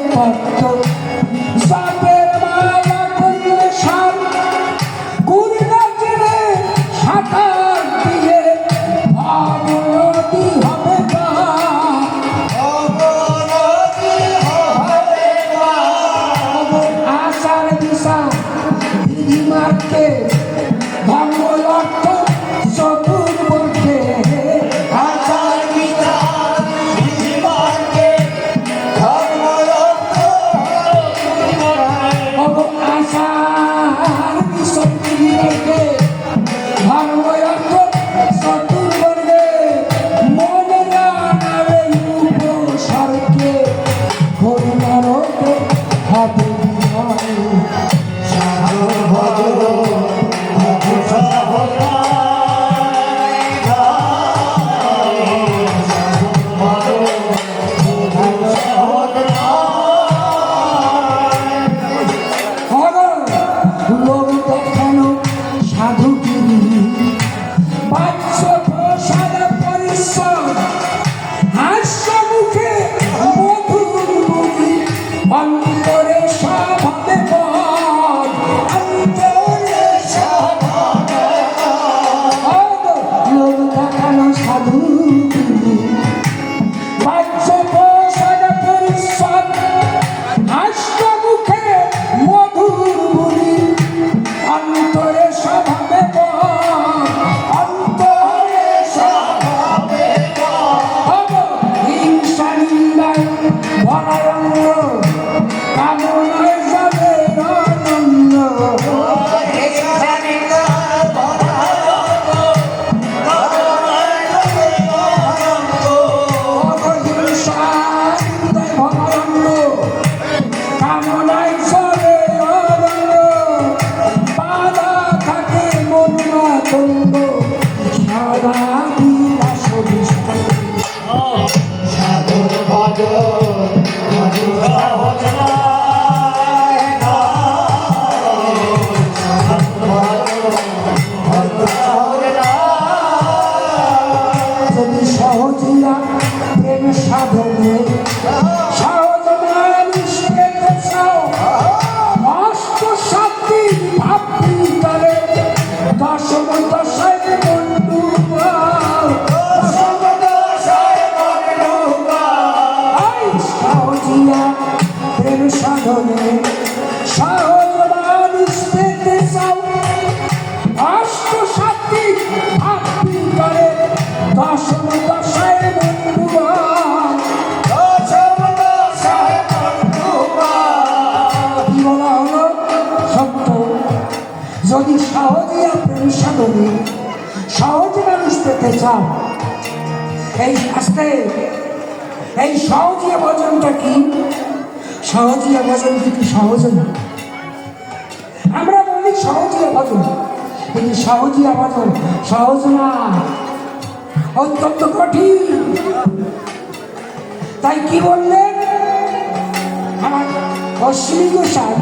পদ্ম সাপের মালা করলে সাপ গুরুরা জেনে সাঁতার দিয়ে অবনতি হবে না আশার দিশা বিধি মারতে ধর্ম অর্থ চতুর বলতে আচার বিচার বিধি মার্গে ধর্ম অর্থ আশার বিষয় বিধি ধর্ম অর্থ চতুর বলবে মনে রাখবে উপসর্গে করুণার হবে বিনয় সাধু ভজ লোক দেখানো সাধুগিরি বাচ্চ প্রসাদ পরিশ্রম হাস্য মুখে মধুর মুখী অন্তরে স্বভাবে পদ অন্তরে স্বভাবে লোক দেখানো সাধুগিরি বাচ্চ প্রসাদ পরিশ্রম হাস্য মুখে মধুর মুখী অন্তরে স্বভাবে অন্তরে স্বভাবে হিংসা নিন্দায় ভরারণ্য কামনায় যাবে আনন্দ হিংসা নিন্দায় ভরারণ্য কামনায় যাবে আনন্দ বাধা থাকে মন্মাতঙ্গ সারা বিলাস সাধু ভজ যদি সহজিয়া প্রেম সাধনে সহজ মানুষ পেতে চাও অষ্ট সাতটি ভাবি তারে দশম দশায় বন্ধু সহজিয়া প্রেম সাধনে সহজ মানুষ পেতে চাও অষ্ট সাতটি ভাবি তারে দশম দশায় বন্ধু কি বলা হলো সত্য যদি সহজে প্রেম সাধনে সহজে মানুষ পেতে চাও এই শাস্ত্রে এই সহজিয়া ভজনটা কি সহজিয়া ভজন কিন্তু সহজ না আমরা বলি সহজিয়া ভজন কিন্তু সহজিয়া ভজন সহজ না অত্যন্ত কঠিন তাই কি বললেন আমার অশ্বিনী গোসাই